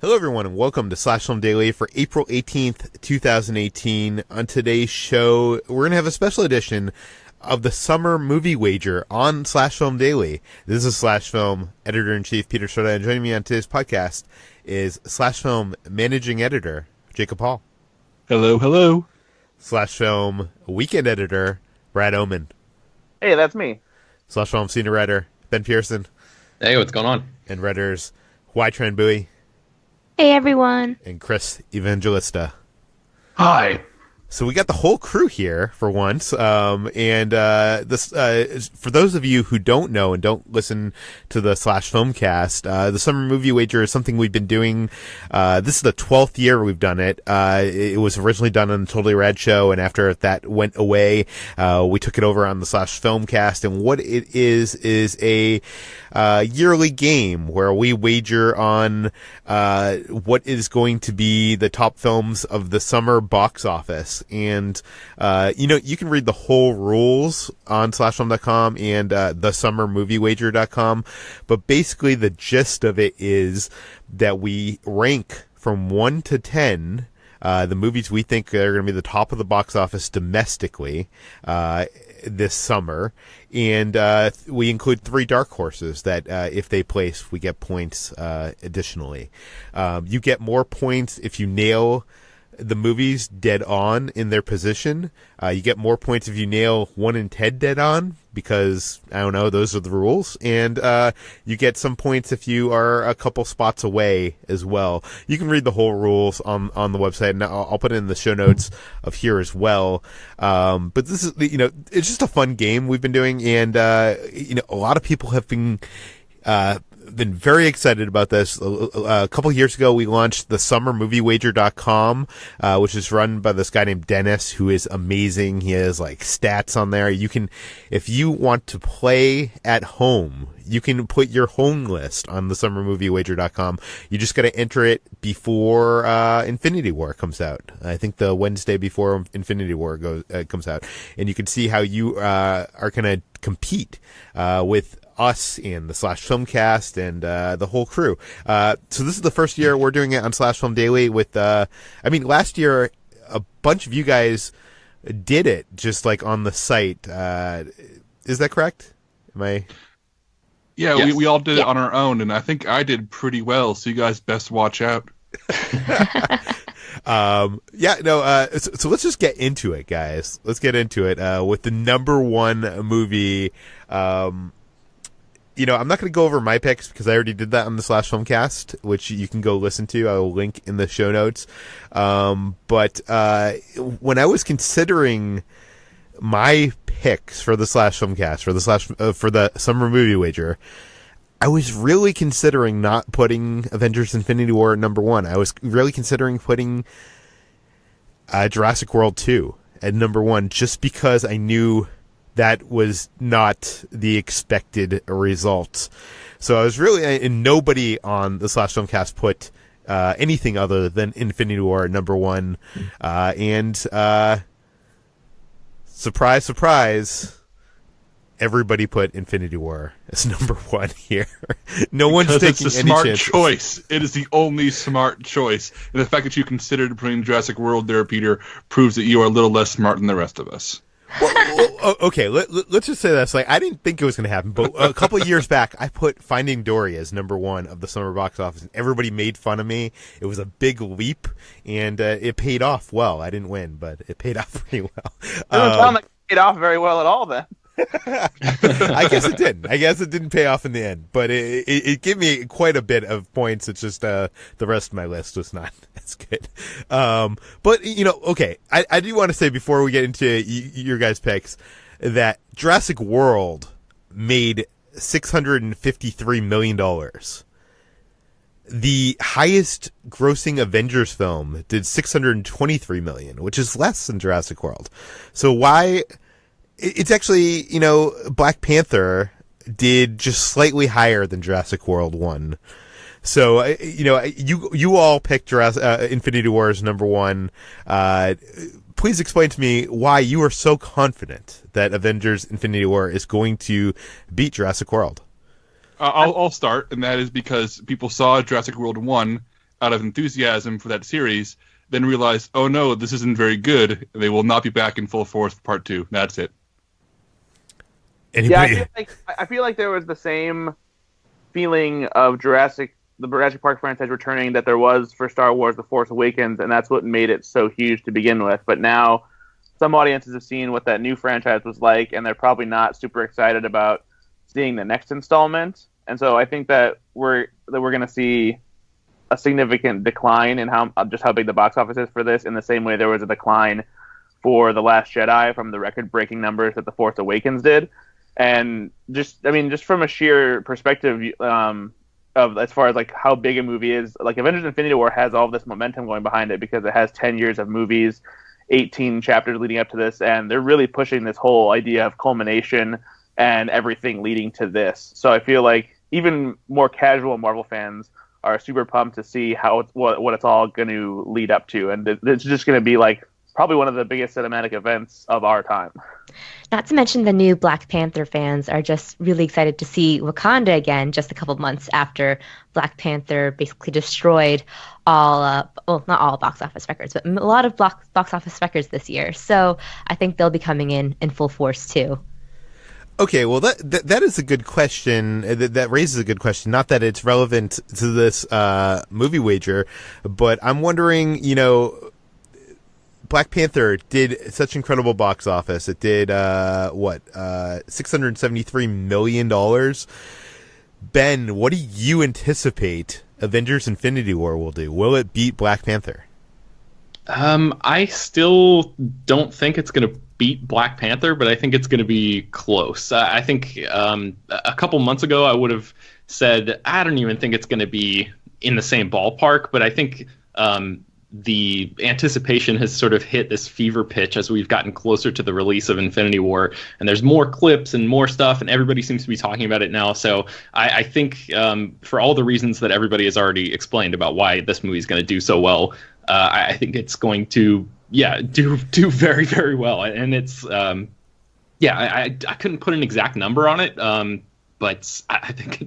Hello, everyone, and welcome to Slash Film Daily for April 18th, 2018. On today's show, we're going to have a special edition of the Summer Movie Wager on Slash Film Daily. This is Slash Film Editor-in-Chief Peter Sciretta, and joining me on today's podcast is Slash Film Managing Editor Jacob Hall. Hello, hello. Slash Film Weekend Editor Brad Oman. Hey, that's me. Slash Film Senior Writer Ben Pearson. Hey, what's going on? And writers Hoai-Tran Bui. Hey, everyone. And Chris Evangelista. Hi. So we got the whole crew here for once, this for those of you who don't know and don't listen to the Slash Filmcast, the Summer Movie Wager is something we've been doing. This is the 12th year we've done it. It was originally done on the Totally Rad Show, and after that went away, we took it over on the Slash Filmcast. And what it is a yearly game where we wager on what is going to be the top films of the summer box office. And, you can read the whole rules on slashfilm.com and thesummermoviewager.com. But basically the gist of it is that we rank from 1 to 10 the movies we think are going to be the top of the box office domestically this summer. And we include 3 dark horses that if they place, we get points additionally. You get more points if you nail the movies dead on in their position. You get more points if you nail 1 and 10 dead on, because, I don't know, those are the rules. And you get some points if you are a couple spots away as well. You can read the whole rules on the website, and I'll put it in the show notes of here as well. But this is, it's just a fun game we've been doing, and, a lot of people have been very excited about this. A couple of years ago, we launched the summermoviewager.com, which is run by this guy named Dennis, who is amazing. He has stats on there. You can, if you want to play at home, you can put your home list on the summermoviewager.com. You just got to enter it before Infinity War comes out. I think the Wednesday before Infinity War comes out, and you can see how you are going to compete with us and the Slash Filmcast and the whole crew. So this is the first year we're doing it on Slash Film Daily with, last year a bunch of you guys did it just on the site. Is that correct? Am I? Yeah, yes. we all did it on our own, and I think I did pretty well, so you guys best watch out. So let's just get into it, guys. Let's get into it with the number one movie. I'm not going to go over my picks because I already did that on the Slash Filmcast, which you can go listen to. I will link in the show notes. But when I was considering my picks for the Slash Filmcast, for the Summer Movie Wager, I was really considering not putting Avengers Infinity War at number 1. I was really considering putting Jurassic World 2 at number 1, just because I knew that was not the expected result. So I was really, and nobody on the Slash Filmcast put anything other than Infinity War at number 1. Surprise, surprise, everybody put Infinity War as number 1 here. No one's taking any chances. It's a smart choice. It is the only smart choice. And the fact that you considered putting Jurassic World there, Peter, proves that you are a little less smart than the rest of us. Well, okay, let's just say that's I didn't think it was going to happen, but a couple of years back, I put Finding Dory as number 1 of the summer box office, and everybody made fun of me. It was a big leap, and it paid off well. I didn't win, but it paid off pretty well. It doesn't sound like it paid off very well at all, then. I guess it didn't. I guess it didn't pay off in the end, but it gave me quite a bit of points. It's just the rest of my list was not as good. But okay, I do want to say before we get into your guys' picks that Jurassic World made $653 million. The highest grossing Avengers film did $623 million, which is less than Jurassic World. So why? It's actually, Black Panther did just slightly higher than Jurassic World 1. So, you all picked Infinity War as number 1. Please explain to me why you are so confident that Avengers Infinity War is going to beat Jurassic World. I'll start, and that is because people saw Jurassic World 1 out of enthusiasm for that series, then realized, oh no, this isn't very good. They will not be back in full force for part 2. That's it. Anybody? Yeah, I feel like there was the same feeling of the Jurassic Park franchise returning that there was for Star Wars: The Force Awakens, and that's what made it so huge to begin with. But now, some audiences have seen what that new franchise was like, and they're probably not super excited about seeing the next installment. And so I think that we're going to see a significant decline in how big the box office is for this, in the same way there was a decline for The Last Jedi from the record-breaking numbers that The Force Awakens did. And just from a sheer perspective of as far as like how big a movie is, like Avengers: Infinity War has all this momentum going behind it because it has 10 years of movies, 18 chapters leading up to this, and they're really pushing this whole idea of culmination and everything leading to this. So I feel like even more casual Marvel fans are super pumped to see what it's all going to lead up to, and it's just going to be like probably one of the biggest cinematic events of our time. Not to mention the new Black Panther fans are just really excited to see Wakanda again just a couple of months after Black Panther basically destroyed not all box office records, but a lot of box office records this year. So I think they'll be coming in full force too. Okay, well, that is a good question. That raises a good question. Not that it's relevant to this movie wager, but I'm wondering, Black Panther did such incredible box office. It did $673 million. Ben, what do you anticipate Avengers: Infinity War will do? Will it beat Black Panther? I still don't think it's going to beat Black Panther, but I think it's going to be close. I think a couple months ago I would have said I don't even think it's going to be in the same ballpark, but I think the anticipation has sort of hit this fever pitch as we've gotten closer to the release of Infinity War, and there's more clips and more stuff, and everybody seems to be talking about it now. So I think for all the reasons that everybody has already explained about why this movie is going to do so well, I think it's going to do very, very well. And it's I couldn't put an exact number on it, but I think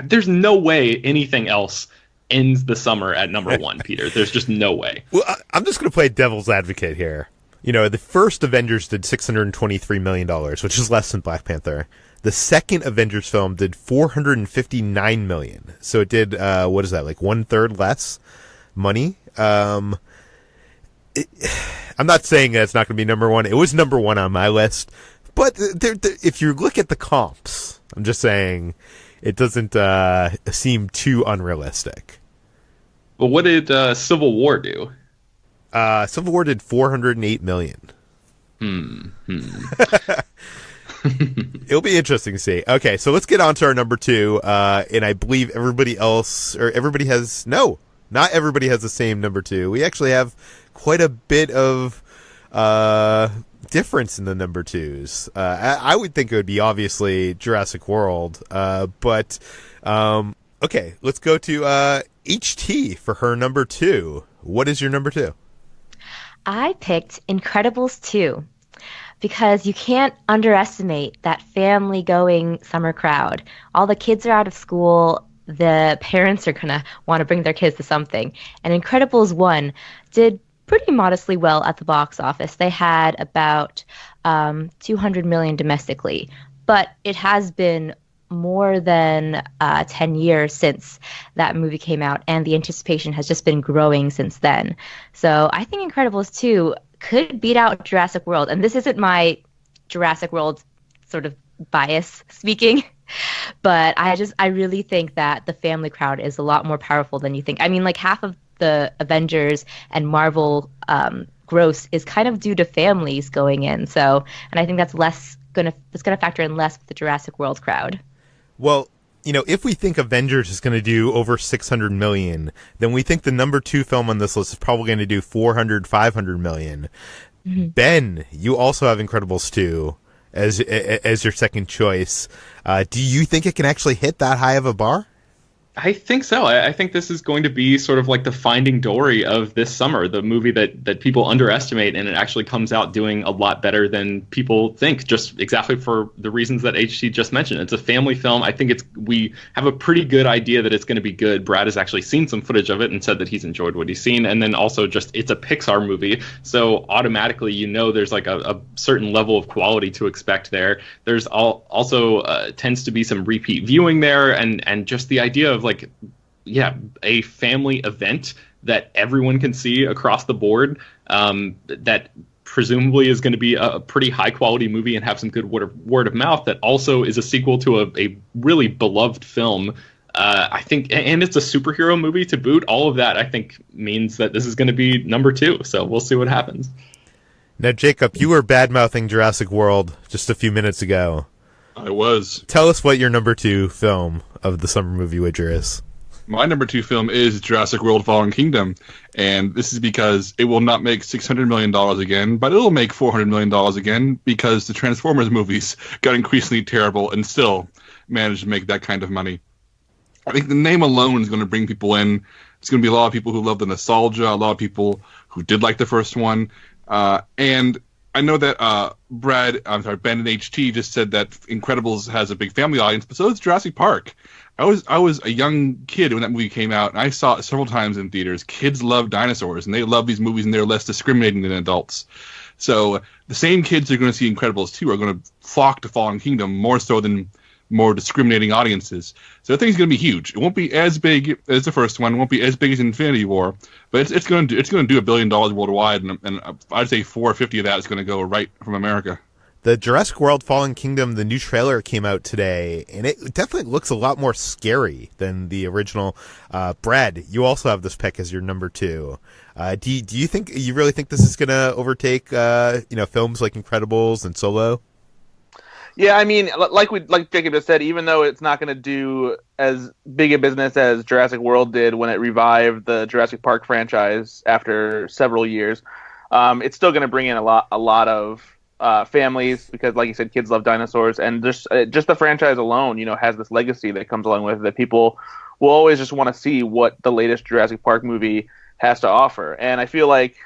there's no way anything else ends the summer at number 1, Peter. There's just no way. Well, I'm just going to play devil's advocate here. The first Avengers did $623 million, which is less than Black Panther. The second Avengers film did $459 million. So it did, what is that, like 1/3 less money? I'm not saying that it's not going to be number 1. It was number 1 on my list. But if you look at the comps, I'm just saying it doesn't seem too unrealistic. Well, what did Civil War do? Civil War did $408 million. It'll be interesting to see. Okay, so let's get on to our number 2. And I believe not everybody has the same number 2. We actually have quite a bit of difference in the number 2s. I would think it would be obviously Jurassic World, but okay, let's go to HT for her number 2. What is your number 2? I picked Incredibles 2 because you can't underestimate that family-going summer crowd. All the kids are out of school. The parents are going to want to bring their kids to something. And Incredibles 1 did pretty modestly well at the box office. They had about $200 million domestically, but it has been more than 10 years since that movie came out, and the anticipation has just been growing since then. So I think Incredibles 2 could beat out Jurassic World, and this isn't my Jurassic World sort of bias speaking, but I really think that the family crowd is a lot more powerful than you think. I mean, like half of the Avengers and Marvel gross is kind of due to families going in. So, and I think that's going to factor in less with the Jurassic World crowd. Well, if we think Avengers is going to do over $600 million, then we think the number 2 film on this list is probably going to do $400-500 million. Mm-hmm. Ben, you also have Incredibles 2 as your second choice. Do you think it can actually hit that high of a bar? I think so. I think this is going to be sort of like the Finding Dory of this summer, the movie that people underestimate, and it actually comes out doing a lot better than people think, just exactly for the reasons that HT just mentioned. It's a family film. I think we have a pretty good idea that it's going to be good. Brad has actually seen some footage of it and said that he's enjoyed what he's seen. And then also just it's a Pixar movie, so automatically there's like a certain level of quality to expect there. There's also tends to be some repeat viewing there, and just the idea of a family event that everyone can see across the board, that presumably is going to be a pretty high quality movie and have some good word of mouth, that also is a sequel to a really beloved film. I think, and it's a superhero movie to boot. All of that, I think, means that this is going to be number 2. So we'll see what happens. Now, Jacob, you were bad-mouthing Jurassic World just a few minutes ago. I was. Tell us what your number 2 film of the summer movie wager is. My number 2 film is Jurassic World Fallen Kingdom, and this is because it will not make $600 million again, but it'll make $400 million again, because the Transformers movies got increasingly terrible and still managed to make that kind of money. I think the name alone is going to bring people in. It's going to be a lot of people who love the nostalgia, a lot of people who did like the first one, and I know that Ben and HT just said that Incredibles has a big family audience, but so does Jurassic Park. I was a young kid when that movie came out, and I saw it several times in theaters. Kids love dinosaurs, and they love these movies, and they're less discriminating than adults. So the same kids who are going to see Incredibles 2 are going to flock to Fallen Kingdom more so than more discriminating audiences. So I think it's going to be huge. It won't be as big as the first one. It won't be as big as Infinity War, but it's going to do $1 billion worldwide, and I'd say 450 of that is going to go right from America. The Jurassic World Fallen Kingdom, the new trailer came out today, and it definitely looks a lot more scary than the original. Brad, you also have this pick as your number 2. Do you really think this is going to overtake films like Incredibles and Solo? Yeah, I mean, like Jacob just said, even though it's not going to do as big a business as Jurassic World did when it revived the Jurassic Park franchise after several years, it's still going to bring in a lot of families, because, like you said, kids love dinosaurs, and just the franchise alone, has this legacy that comes along with it, that people will always just want to see what the latest Jurassic Park movie has to offer. And I feel like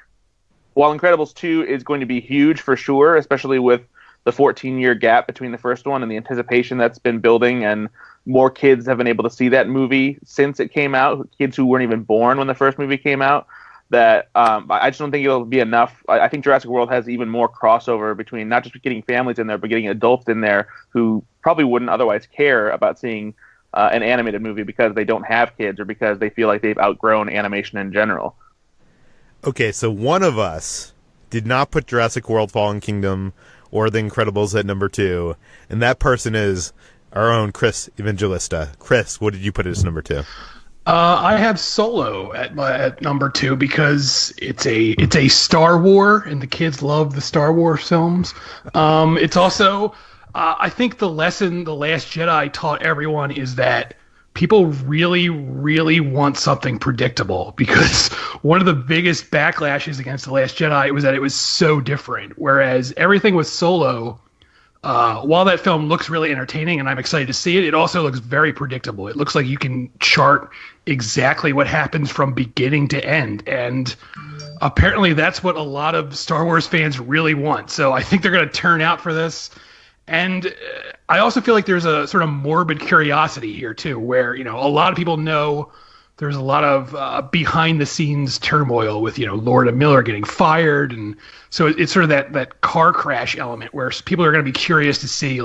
while Incredibles 2 is going to be huge for sure, especially with the 14-year gap between the first one and the anticipation that's been building, and more kids have been able to see that movie since it came out, kids who weren't even born when the first movie came out, that I just don't think it'll be enough. I think Jurassic World has even more crossover between not just getting families in there, but getting adults in there who probably wouldn't otherwise care about seeing an animated movie because they don't have kids, or because they feel like they've outgrown animation in general. Okay, so one of us did not put Jurassic World Fallen Kingdom or The Incredibles at number 2, and that person is our own Chris Evangelista. Chris, what did you put as number 2? I have Solo at number 2 because it's a Star War, and the kids love the Star Wars films. It's also, I think the lesson The Last Jedi taught everyone is that people really, really want something predictable, because one of the biggest backlashes against The Last Jedi was that it was so different, whereas everything with Solo, while that film looks really entertaining and I'm excited to see it, it also looks very predictable. It looks like you can chart exactly what happens from beginning to end, and apparently that's what a lot of Star Wars fans really want. So I think they're going to turn out for this. And I also feel like there's a sort of morbid curiosity here, too, where, a lot of people know there's a lot of behind-the-scenes turmoil with, Lord and Miller getting fired. And so it's sort of that car crash element where people are going to be curious to see,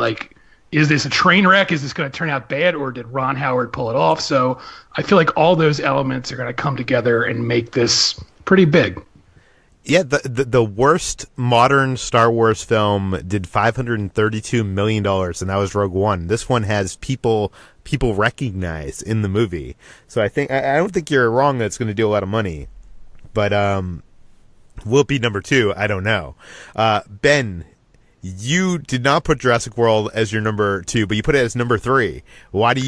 is this a train wreck? Is this going to turn out bad? Or did Ron Howard pull it off? So I feel like all those elements are going to come together and make this pretty big. Yeah, the worst modern Star Wars film did $532 million, and that was Rogue One. This one has people recognize in the movie. So I don't think you're wrong that it's going to do a lot of money. But will it be number 2? I don't know. Ben, you did not put Jurassic World as your number 2, but you put it as number 3. Why do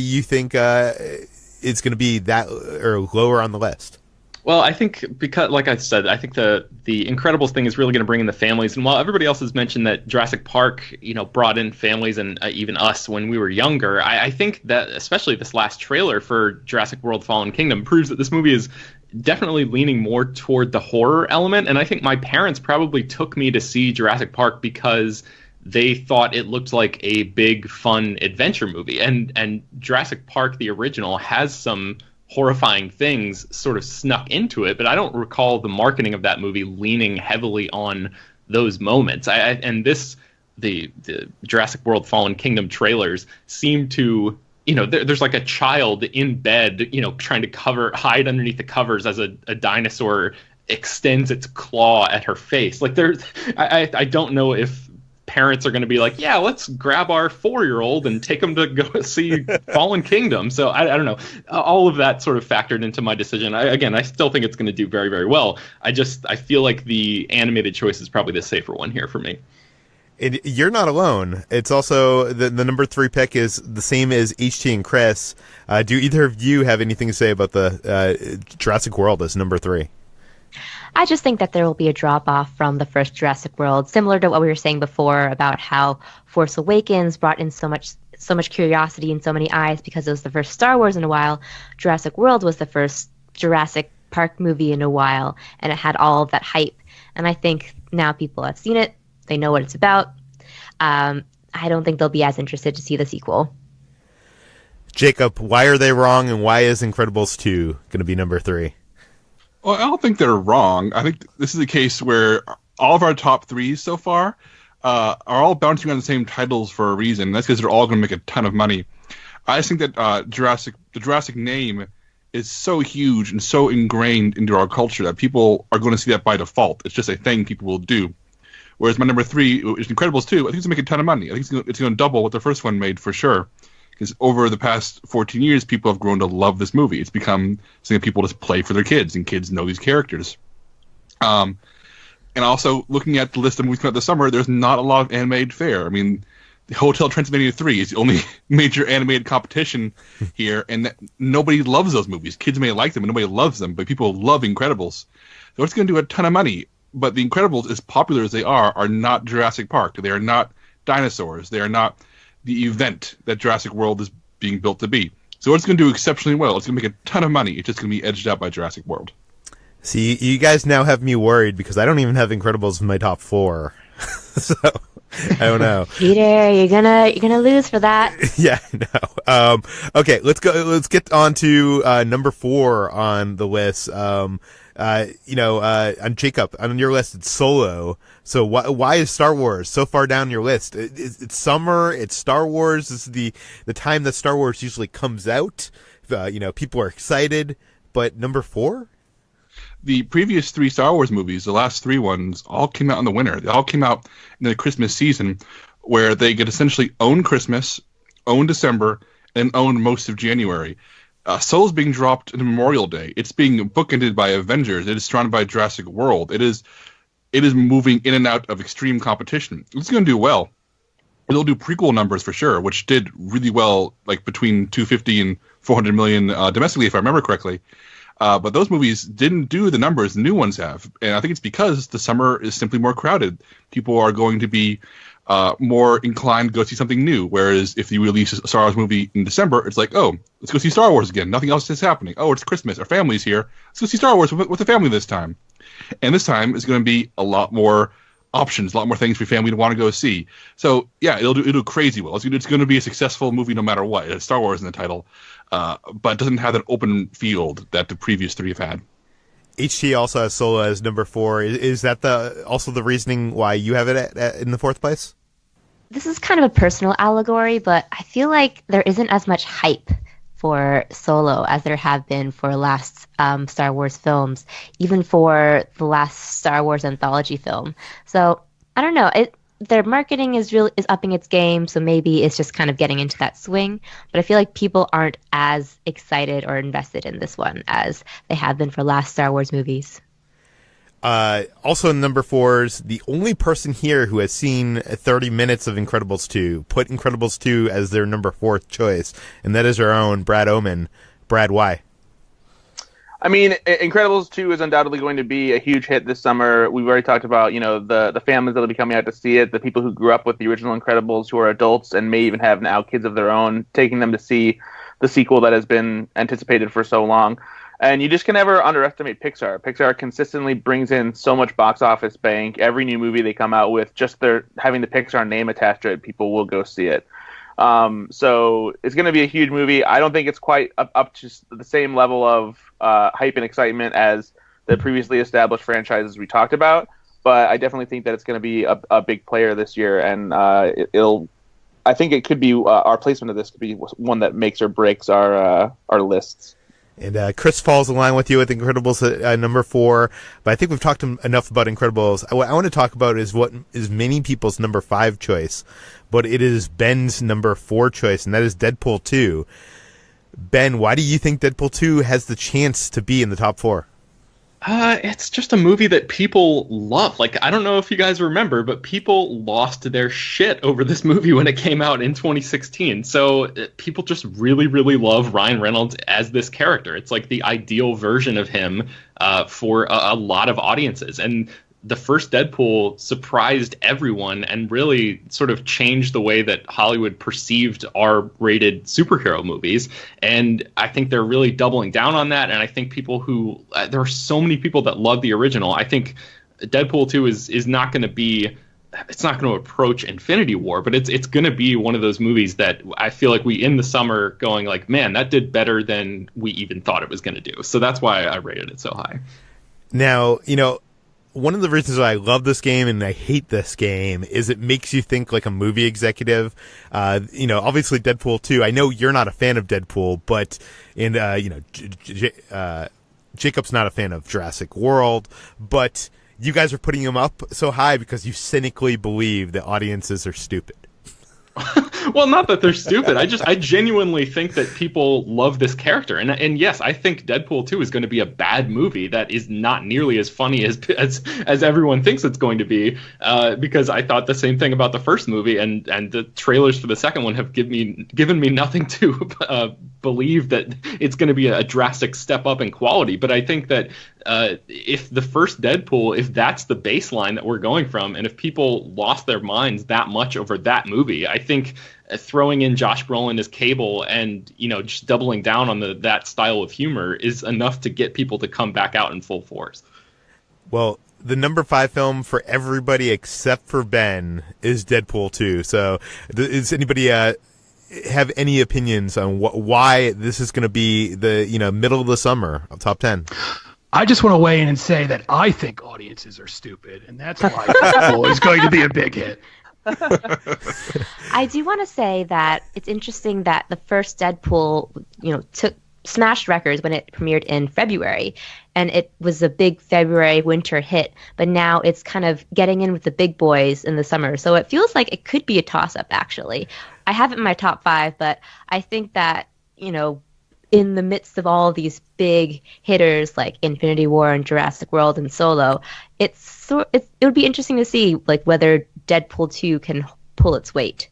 you think it's going to be that or lower on the list? Well, I think because, like I said, I think the Incredibles thing is really going to bring in the families. And while everybody else has mentioned that Jurassic Park, brought in families and even us when we were younger, I think that especially this last trailer for Jurassic World: Fallen Kingdom proves that this movie is definitely leaning more toward the horror element. And I think my parents probably took me to see Jurassic Park because they thought it looked like a big, fun adventure movie. And Jurassic Park, the original, has some horrifying things sort of snuck into it, but I don't recall the marketing of that movie leaning heavily on those moments. The Jurassic World: Fallen Kingdom trailers seem to, there's like a child in bed, trying to hide underneath the covers as a dinosaur extends its claw at her face. Like I don't know if parents are going to be like, yeah, let's grab our 4-year-old and take them to go see Fallen Kingdom. So I don't know. All of that sort of factored into my decision. I still think it's going to do very, very well. I feel like the animated choice is probably the safer one here for me. You're not alone. It's also the number 3 pick is the same as HT and Chris. Do either of you have anything to say about the Jurassic World as number 3? I just think that there will be a drop-off from the first Jurassic World, similar to what we were saying before about how Force Awakens brought in so much curiosity in so many eyes because it was the first Star Wars in a while. Jurassic World was the first Jurassic Park movie in a while, and it had all of that hype. And I think now people have seen it. They know what it's about. I don't think they'll be as interested to see the sequel. Jacob, why are they wrong, and why is Incredibles 2 going to be number 3? Well, I don't think they're wrong. I think this is a case where all of our top 3s so far are all bouncing on the same titles for a reason. That's because they're all going to make a ton of money. I just think that the Jurassic name is so huge and so ingrained into our culture that people are going to see that by default. It's just a thing people will do. Whereas my number 3 is Incredibles 2. I think it's going to make a ton of money. I think it's going to double what the first one made for sure. Because over the past 14 years, people have grown to love this movie. It's become something that people just play for their kids, and kids know these characters. And also, looking at the list of movies coming out this summer, there's not a lot of animated fare. I mean, Hotel Transylvania 3 is the only major animated competition here, and nobody loves those movies. Kids may like them, and nobody loves them, but people love Incredibles. So it's going to do a ton of money. But the Incredibles, as popular as they are not Jurassic Park. They are not dinosaurs. They are not the event that Jurassic World is being built to be. So it's going to do exceptionally well. It's going to make a ton of money. It's just going to be edged out by Jurassic World. See, you guys now have me worried because I don't even have Incredibles in my top 4. So I don't know. Peter, you're gonna lose for that. Yeah, no. Okay, let's get on to number 4 on the list. On Jacob, on your list, it's Solo. So why is Star Wars so far down your list? It's summer. It's Star Wars. This is the time that Star Wars usually comes out. People are excited. But number 4? The previous 3 Star Wars movies, the last 3 ones, all came out in the winter. They all came out in the Christmas season, where they could essentially own Christmas, own December, and own most of January. Solo's being dropped on Memorial Day. It's being bookended by Avengers. It is surrounded by Jurassic World. It is moving in and out of extreme competition. It's going to do well. It'll do prequel numbers for sure, which did really well, like between 250 and 400 million domestically, if I remember correctly. But those movies didn't do the numbers the new ones have. And I think it's because the summer is simply more crowded. People are going to be more inclined to go see something new. Whereas if you release a Star Wars movie in December, it's like, oh, let's go see Star Wars again. Nothing else is happening. Oh, it's Christmas. Our family's here. Let's go see Star Wars with the family this time. And this time is going to be a lot more options, a lot more things for your family to want to go see. So yeah, it'll do crazy well. It's going to be a successful movie no matter what. It's Star Wars in the title, but it doesn't have that open field that the previous 3 have had. HT also has Solo as number 4. Is that also the reasoning why you have it in the 4th place? This is kind of a personal allegory, but I feel like there isn't as much hype for Solo as there have been for last Star Wars films, even for the last Star Wars anthology film. So I don't know. Their marketing is upping its game, so maybe it's just kind of getting into that swing. But I feel like people aren't as excited or invested in this one as they have been for last Star Wars movies. Also in number 4's, the only person here who has seen 30 minutes of Incredibles 2 put Incredibles 2 as their number 4th choice, and that is our own Brad Oman. Brad, why? I mean, Incredibles 2 is undoubtedly going to be a huge hit this summer. We've already talked about, the families that will be coming out to see it, the people who grew up with the original Incredibles who are adults and may even have now kids of their own, taking them to see the sequel that has been anticipated for so long. And you just can never underestimate Pixar. Pixar consistently brings in so much box office bank. Every new movie they come out with, just having the Pixar name attached to it, people will go see it. So it's going to be a huge movie. I don't think it's quite up to the same level of hype and excitement as the previously established franchises we talked about, but I definitely think that it's going to be a big player this year, and I think it could be our placement of this could be one that makes or breaks our lists. And Chris falls in line with you with Incredibles at number 4, but I think we've talked enough about Incredibles. What I want to talk about is what is many people's number 5 choice, but it is Ben's number 4 choice, and that is Deadpool 2. Ben, why do you think Deadpool 2 has the chance to be in the top 4? It's just a movie that people love. Like, I don't know if you guys remember, but people lost their shit over this movie when it came out in 2016. So people just really, really love Ryan Reynolds as this character. It's like the ideal version of him for a lot of audiences. And the first Deadpool surprised everyone and really sort of changed the way that Hollywood perceived R-rated superhero movies. And I think they're really doubling down on that. And I think people who there are so many people that love the original. I think Deadpool 2 is not going to be. It's not going to approach Infinity War, but it's going to be one of those movies that I feel like we end the summer going like, man, that did better than we even thought it was going to do. So that's why I rated it so high. Now, one of the reasons why I love this game and I hate this game is it makes you think like a movie executive. Obviously Deadpool 2, I know you're not a fan of Deadpool, but, Jacob's not a fan of Jurassic World, but you guys are putting him up so high because you cynically believe the audiences are stupid. Well, not that they're stupid. I genuinely think that people love this character. And yes, I think Deadpool 2 is going to be a bad movie that is not nearly as funny as everyone thinks it's going to be, because I thought the same thing about the first movie, and the trailers for the second one have given me nothing to believe that it's going to be a drastic step up in quality. But I think that if the first Deadpool, if that's the baseline that we're going from, and if people lost their minds that much over that movie, I think throwing in Josh Brolin as Cable and just doubling down on that style of humor is enough to get people to come back out in full force. Well, the number 5 film for everybody except for Ben is Deadpool 2. So does anybody have any opinions on why this is going to be the middle of the summer of top 10? I just want to weigh in and say that I think audiences are stupid, and that's why Deadpool is going to be a big hit. I do want to say that it's interesting that the first Deadpool, smashed records when it premiered in February, and it was a big February winter hit, but now it's kind of getting in with the big boys in the summer. So it feels like it could be a toss-up, actually. I have it in my top 5, but I think that, in the midst of all of these big hitters like Infinity War and Jurassic World and Solo, it would be interesting to see like whether Deadpool 2 can pull its weight.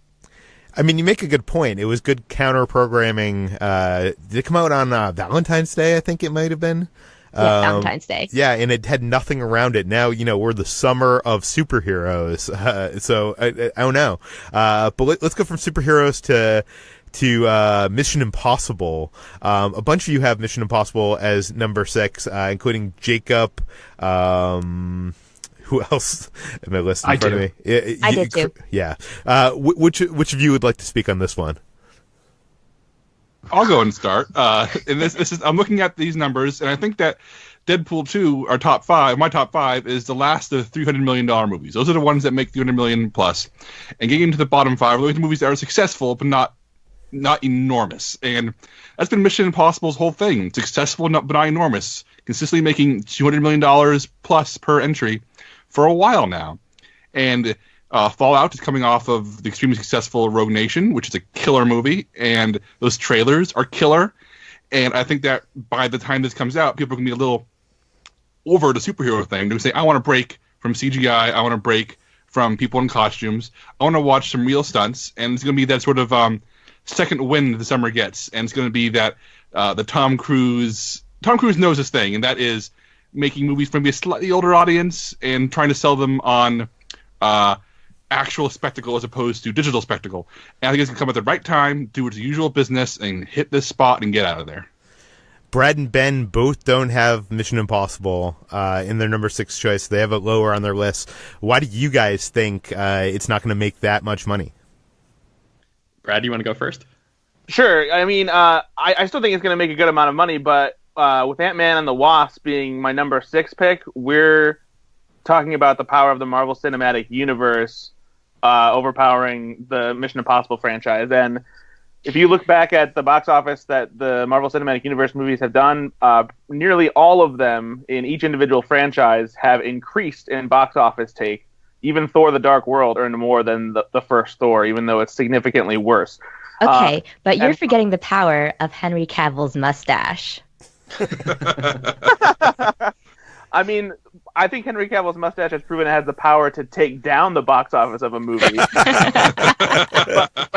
I mean, you make a good point. It was good counter programming. Did it come out on Valentine's Day? I think it might have been. Yeah, Valentine's Day. Yeah, and it had nothing around it. Now, we're the summer of superheroes. So I don't know. But let's go from superheroes to Mission Impossible. A bunch of you have Mission Impossible as number 6, including Jacob. Who else in my list in front of me? I did too. Yeah. Which of you would like to speak on this one? I'll go and start. And this is I'm looking at these numbers, and I think that Deadpool 2, our top 5, my top 5 is the last of $300 million movies. Those are the ones that make $300 million plus. And getting into the bottom 5 are the movies that are successful, but not enormous. And that's been Mission Impossible's whole thing. Successful, but not enormous. Consistently making $200 million plus per entry for a while now. And Fallout is coming off of the extremely successful Rogue Nation, which is a killer movie, and those trailers are killer. And I think that by the time this comes out, people are going to be a little over the superhero thing. They're going to say, I want to break from CGI, I want to break from people in costumes, I want to watch some real stunts, and it's going to be that sort of second wind the summer gets, and it's going to be that the Tom Cruise Tom Cruise knows his thing, and that is making movies for maybe a slightly older audience and trying to sell them on actual spectacle as opposed to digital spectacle. And I think it's going to come at the right time, do its usual business, and hit this spot and get out of there. Brad and Ben both don't have Mission Impossible in their number 6 choice. They have it lower on their list. Why do you guys think it's not going to make that much money? Brad, do you want to go first? Sure. I mean, I still think it's going to make a good amount of money, but with Ant-Man and the Wasp being my number 6 pick, we're talking about the power of the Marvel Cinematic Universe overpowering the Mission Impossible franchise. And if you look back at the box office that the Marvel Cinematic Universe movies have done, nearly all of them in each individual franchise have increased in box office take. Even Thor: The Dark World earned more than the first Thor, even though it's significantly worse. Okay, but you're forgetting the power of Henry Cavill's mustache. I mean, I think Henry Cavill's mustache has proven it has the power to take down the box office of a movie, but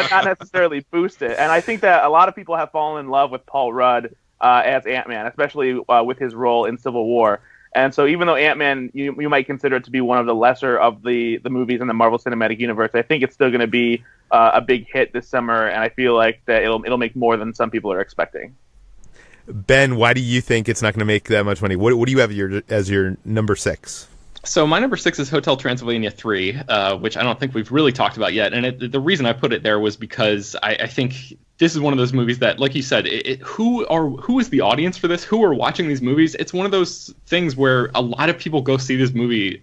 not necessarily boost it. And I think that a lot of people have fallen in love with Paul Rudd as Ant-Man, especially with his role in Civil War. And so even though Ant-Man, you might consider it to be one of the lesser of the movies in the Marvel Cinematic Universe, I think it's still going to be a big hit this summer, and I feel like that it'll make more than some people are expecting. Ben, why do you think it's not going to make that much money? What do you have as your number 6? So my number 6 is Hotel Transylvania 3, which I don't think we've really talked about yet. And the reason I put it there was because I think this is one of those movies that, like you said, who is the audience for this? Who are watching these movies? It's one of those things where a lot of people go see this movie,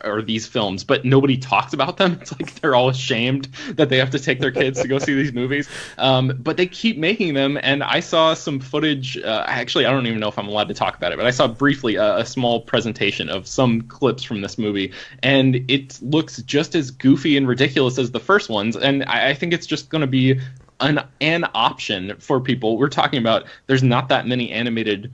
or these films, but nobody talks about them. It's like they're all ashamed that they have to take their kids to go see these movies. But they keep making them, and I saw some footage. Actually, I don't even know if I'm allowed to talk about it, but I saw briefly a small presentation of some clips from this movie, and it looks just as goofy and ridiculous as the first ones. And I think it's just going to be an option for people. We're talking about there's not that many animated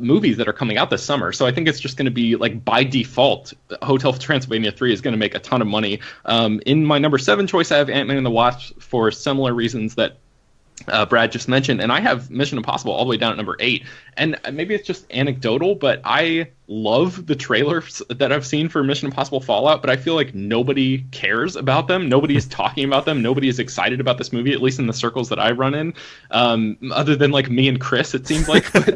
movies that are coming out this summer, so I think it's just going to be like by default Hotel Transylvania 3 is going to make a ton of money. In my number 7 choice, I have Ant-Man and the Wasp for similar reasons that Brad just mentioned, and I have Mission Impossible all the way down at number 8. And maybe it's just anecdotal, but I love the trailers that I've seen for Mission Impossible Fallout, but I feel like nobody cares about them. Nobody is talking about them. Nobody is excited about this movie, at least in the circles that I run in, other than like me and Chris, it seems like. I'm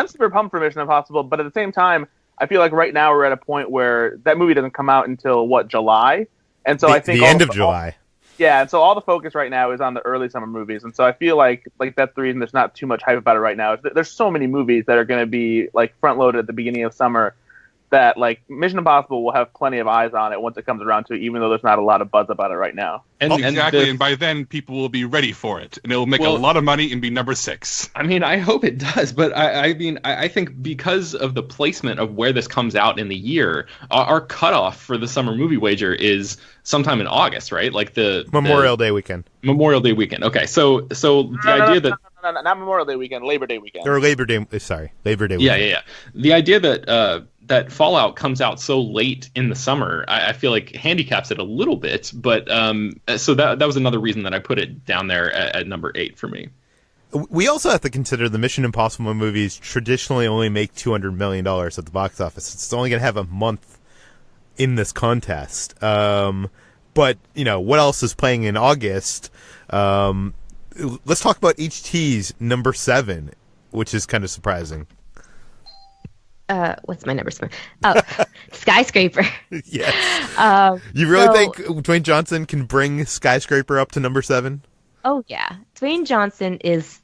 super pumped for Mission Impossible, but at the same time, I feel like right now we're at a point where that movie doesn't come out until July, and so I think the end of July. Yeah, and so all the focus right now is on the early summer movies, and so I feel like that's the reason there's not too much hype about it right now. There's so many movies that are going to be like front loaded at the beginning of summer that like Mission Impossible will have plenty of eyes on it once it comes around to it, even though there's not a lot of buzz about it right now. And by then people will be ready for it, and it will make a lot of money and be number 6. I mean, I hope it does, but I think because of the placement of where this comes out in the year, our cutoff for the summer movie wager is sometime in August, right? Like the Memorial Day weekend. Memorial Day weekend. Okay, so not Memorial Day weekend, Labor Day weekend. Or Labor Day weekend. Yeah. The idea that that Fallout comes out so late in the summer, I feel like handicaps it a little bit, but so that was another reason that I put it down there at number 8 for me. We also have to consider the Mission Impossible movies traditionally only make $200 million at the box office. It's only going to have a month in this contest. But, what else is playing in August? Let's talk about HT's number 7, which is kind of surprising. What's my number 7? Oh, Skyscraper. Yes. You really think Dwayne Johnson can bring Skyscraper up to number 7? Oh, yeah. Dwayne Johnson is,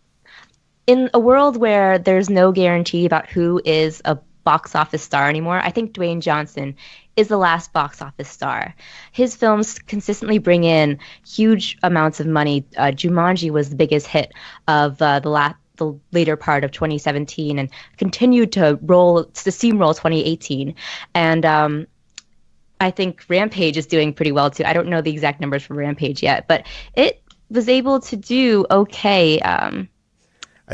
in a world where there's no guarantee about who is a box office star anymore, I think Dwayne Johnson is the last box office star. His films consistently bring in huge amounts of money. Jumanji was the biggest hit of the later part of 2017 and continued to steamroll 2018. And I think Rampage is doing pretty well too. I don't know the exact numbers for Rampage yet, but it was able to do okay. I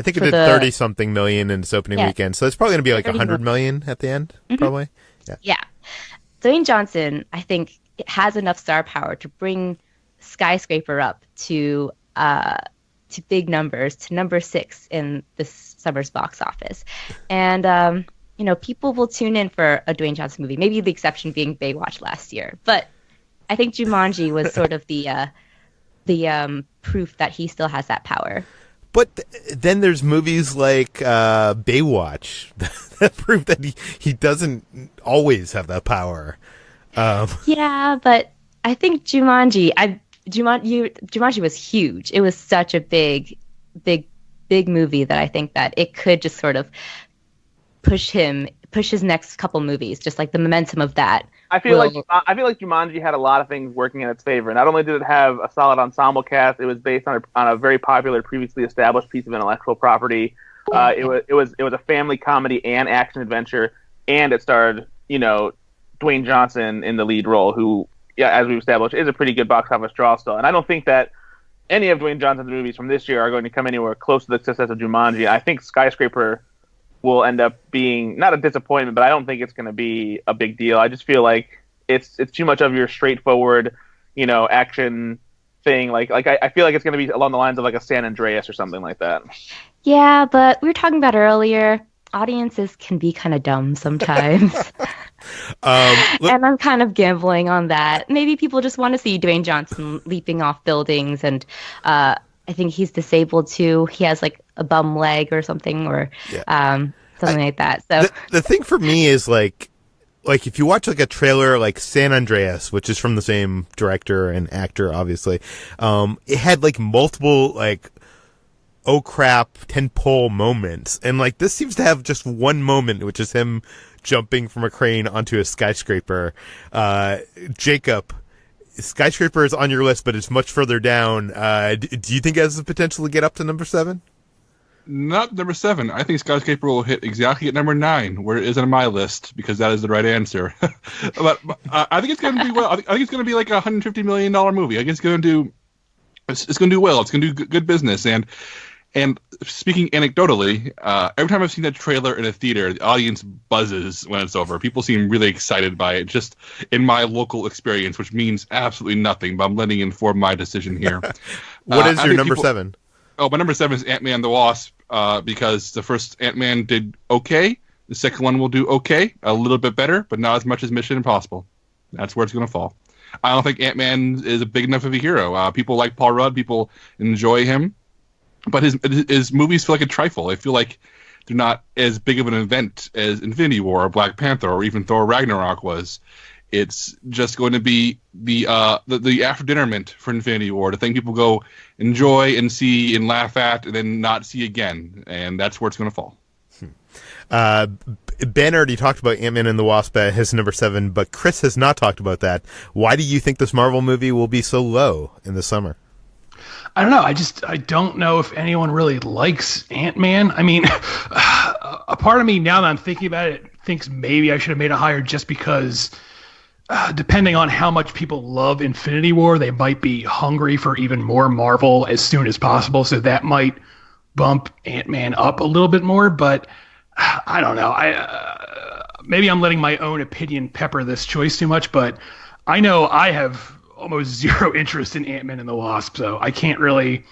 think it did 30-something million in its opening weekend, so it's probably going to be like 100 million at the end, probably. Yeah. Dwayne Johnson, I think, has enough star power to bring Skyscraper up to to big numbers, to number 6 in this summer's box office. And, people will tune in for a Dwayne Johnson movie, maybe the exception being Baywatch last year. But I think Jumanji was sort of the proof that he still has that power. But then there's movies like Baywatch that prove that he doesn't always have that power. Yeah, but I think Jumanji was huge. It was such a big movie that I think that it could just sort of push his next couple movies, just like the momentum of that. I feel like Jumanji had a lot of things working in its favor. Not only did it have a solid ensemble cast, it was based on a very popular, previously established piece of intellectual property. It was a family comedy and action adventure, and it starred Dwayne Johnson in the lead role, who, as we've established, is a pretty good box office draw still. And I don't think that any of Dwayne Johnson's movies from this year are going to come anywhere close to the success of Jumanji. I think Skyscraper will end up being not a disappointment, but I don't think it's going to be a big deal. I just feel like it's too much of your straightforward, action thing. Like I feel like it's going to be along the lines of like a San Andreas or something like that. Yeah, but we were talking about earlier, audiences can be kind of dumb sometimes. And I'm kind of gambling on that. Maybe people just want to see Dwayne Johnson leaping off buildings, and I think he's disabled too. He has like a bum leg or something, or something like that. So the thing for me is like if you watch like a trailer like San Andreas, which is from the same director and actor, obviously, it had like multiple like oh crap tentpole moments, and like this seems to have just one moment, which is him jumping from a crane onto a skyscraper. Jacob, Skyscraper is on your list, but it's much further down. Do you think it has the potential to get up to number 7? Not number 7. I think Skyscraper will hit exactly at number 9, where it is on my list, because that is the right answer. but I think it's going to do well. I think it's going to be like a $150 million movie. I think it's going to do well. It's going to do good business. And speaking anecdotally, every time I've seen that trailer in a theater, the audience buzzes when it's over. People seem really excited by it, just in my local experience, which means absolutely nothing, but I'm letting you inform my decision here. What is your number 7? Oh, my number 7 is Ant-Man and the Wasp, because the first Ant-Man did okay. The second one will do okay, a little bit better, but not as much as Mission Impossible. That's where it's going to fall. I don't think Ant-Man is a big enough of a hero. People like Paul Rudd. People enjoy him. But his movies feel like a trifle. I feel like they're not as big of an event as Infinity War or Black Panther or even Thor Ragnarok was. It's just going to be the after dinnerment for Infinity War, the thing people go enjoy and see and laugh at and then not see again. And that's where it's going to fall. Ben already talked about Ant-Man and the Wasp at his number 7, but Chris has not talked about that. Why do you think this Marvel movie will be so low in the summer? I don't know. I don't know if anyone really likes Ant-Man. I mean, a part of me, now that I'm thinking about it, thinks maybe I should have made it higher just because depending on how much people love Infinity War, they might be hungry for even more Marvel as soon as possible. So that might bump Ant-Man up a little bit more. But I don't know. Maybe I'm letting my own opinion pepper this choice too much. But I know I have almost zero interest in Ant-Man and the Wasp, so I can't really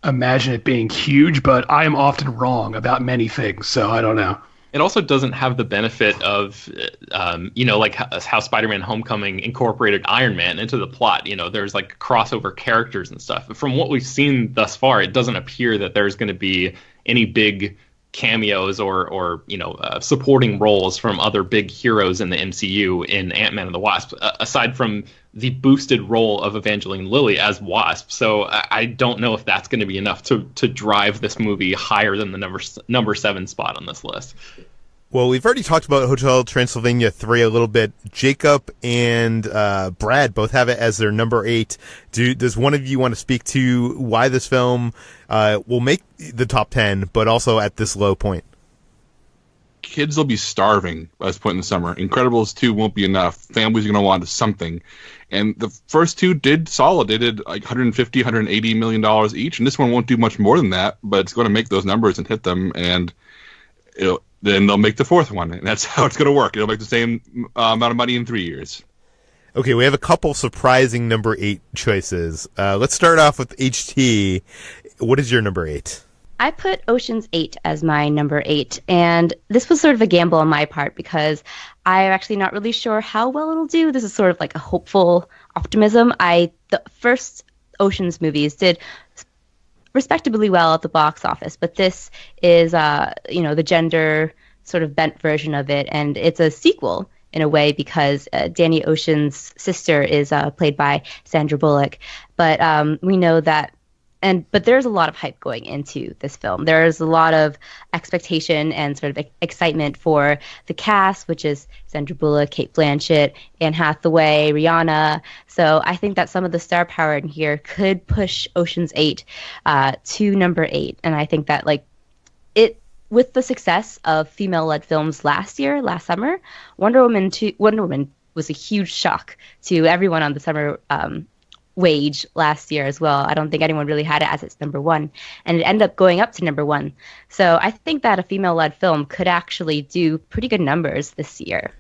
imagine it being huge, but I am often wrong about many things, so I don't know. It also doesn't have the benefit of, like how Spider-Man Homecoming incorporated Iron Man into the plot. There's like crossover characters and stuff. From what we've seen thus far, it doesn't appear that there's going to be any big cameos or supporting roles from other big heroes in the MCU in Ant-Man and the Wasp, aside from the boosted role of Evangeline Lilly as Wasp. So I don't know if that's going to be enough to drive this movie higher than the number 7 spot on this list. Well, we've already talked about Hotel Transylvania 3 a little bit. Jacob and Brad both have it as their number 8. Does one of you want to speak to why this film will make the top 10, but also at this low point? Kids will be starving by this point in the summer. Incredibles 2 won't be enough. Families are going to want something. And the first two did solid. They did like $150, $180 million each. And this one won't do much more than that, but it's going to make those numbers and hit them. And then they'll make the fourth one. And that's how it's going to work. It'll make the same amount of money in 3 years. Okay, we have a couple surprising number 8 choices. Let's start off with HT. what is your number 8? I put Ocean's 8 as my number 8, and this was sort of a gamble on my part because I'm actually not really sure how well it'll do. This is sort of like a hopeful optimism. The first Ocean's movies did respectably well at the box office, but this is, the gender sort of bent version of it, and it's a sequel in a way because Danny Ocean's sister is played by Sandra Bullock, but we know that. But there's a lot of hype going into this film. There's a lot of expectation and sort of excitement for the cast, which is Sandra Bullock, Cate Blanchett, Anne Hathaway, Rihanna. So I think that some of the star power in here could push Ocean's 8 to number 8. And I think that with the success of female-led films last summer, Wonder Woman was a huge shock to everyone on the summer wage last year as well. I don't think anyone really had it as its number 1, and it ended up going up to number 1. So I think that a female-led film could actually do pretty good numbers this year.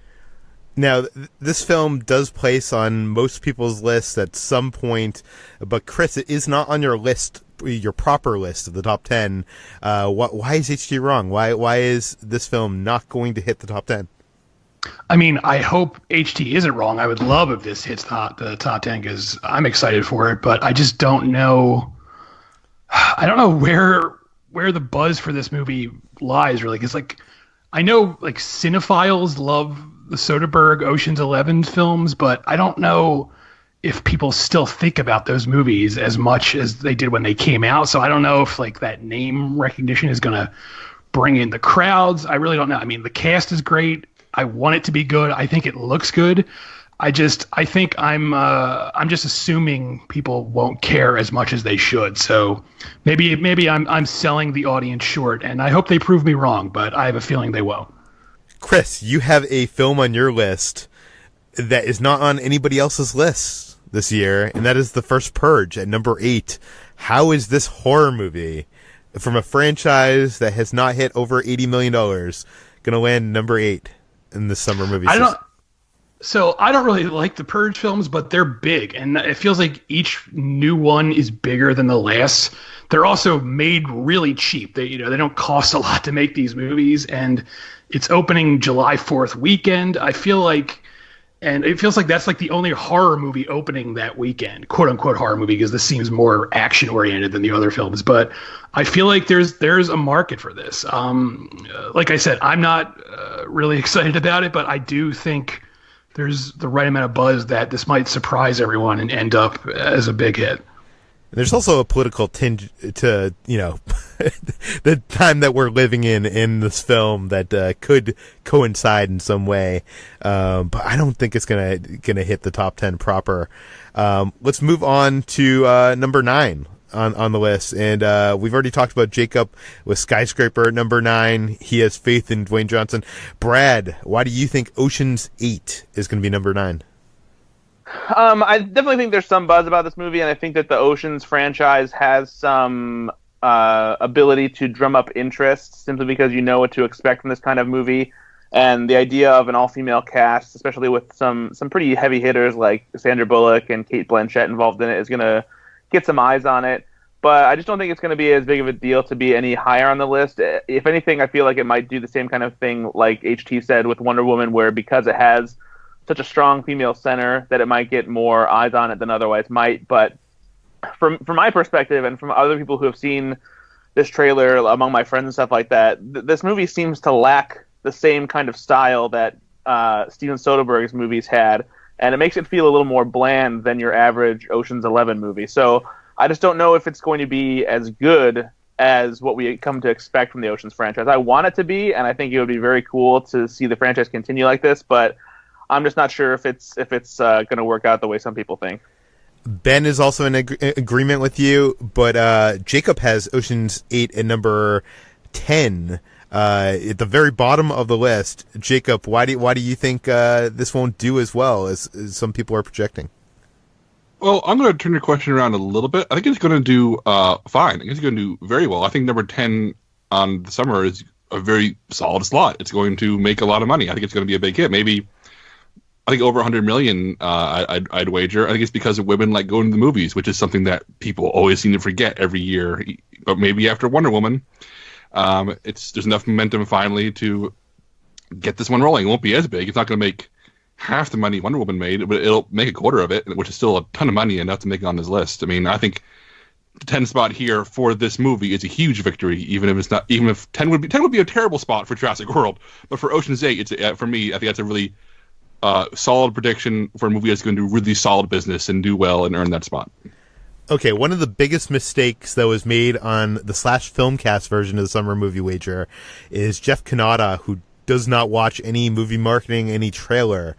Now, this film does place on most people's lists at some point, but Chris, it is not on your list, your proper list of the top 10. Why is HT wrong? Why is this film not going to hit the top 10? I mean, I hope HT isn't wrong. I would love if this hits the top 10 because I'm excited for it, but I just don't know. I don't know where the buzz for this movie lies, really, because I know cinephiles love the Soderbergh Ocean's 11 films, but I don't know if people still think about those movies as much as they did when they came out. So I don't know if that name recognition is going to bring in the crowds. I really don't know. I mean, the cast is great. I want it to be good. I think it looks good. I think I'm just assuming people won't care as much as they should. So maybe I'm selling the audience short, and I hope they prove me wrong, but I have a feeling they won't. Chris, you have a film on your list that is not on anybody else's list this year, and that is The First Purge at number 8. How is this horror movie from a franchise that has not hit over $80 million going to land number 8 in the summer movie season? I don't really like the Purge films, but they're big, and it feels like each new one is bigger than the last. They're also made really cheap. They don't cost a lot to make these movies, and it's opening July 4th weekend. It feels like that's the only horror movie opening that weekend, quote unquote horror movie, because this seems more action oriented than the other films. But I feel like there's a market for this. Like I said, I'm not really excited about it, but I do think there's the right amount of buzz that this might surprise everyone and end up as a big hit. There's also a political tinge to, the time that we're living in this film that could coincide in some way. But I don't think it's gonna hit the top 10 proper. Let's move on to number 9 on the list. And we've already talked about Jacob with Skyscraper at number 9. He has faith in Dwayne Johnson. Brad, why do you think Ocean's 8 is going to be number 9? I definitely think there's some buzz about this movie, and I think that the Ocean's franchise has some ability to drum up interest simply because you know what to expect from this kind of movie. And the idea of an all-female cast, especially with some pretty heavy hitters like Sandra Bullock and Cate Blanchett involved in it, is going to get some eyes on it. But I just don't think it's going to be as big of a deal to be any higher on the list. If anything, I feel like it might do the same kind of thing like HT said with Wonder Woman, where because it has such a strong female center that it might get more eyes on it than otherwise might. But from my perspective and from other people who have seen this trailer among my friends and stuff like that, this movie seems to lack the same kind of style that Steven Soderbergh's movies had, and it makes it feel a little more bland than your average Ocean's 11 movie. So I just don't know if it's going to be as good as what we come to expect from the Ocean's franchise. I want it to be, and I think it would be very cool to see the franchise continue like this, but I'm just not sure if it's going to work out the way some people think. Ben is also in agreement with you, but Jacob has Ocean's 8 at number 10 at the very bottom of the list. Jacob, why do you think this won't do as well as some people are projecting? Well, I'm going to turn your question around a little bit. I think it's going to do fine. I think it's going to do very well. I think number 10 on the summer is a very solid slot. It's going to make a lot of money. I think it's going to be a big hit. Maybe I think over 100 million. I'd wager. I think it's because of women like going to the movies, which is something that people always seem to forget every year. But maybe after Wonder Woman, there's enough momentum finally to get this one rolling. It won't be as big. It's not going to make half the money Wonder Woman made, but it'll make a quarter of it, which is still a ton of money, enough to make it on this list. I mean, I think the 10 spot here for this movie is a huge victory, even if 10 would be a terrible spot for Jurassic World, but for Ocean's 8, it's for me, I think that's a really solid prediction for a movie that's going to do really solid business and do well and earn that spot. Okay, one of the biggest mistakes that was made on the Slash Filmcast version of the Summer Movie Wager is Jeff Kanata, who does not watch any movie marketing, any trailer,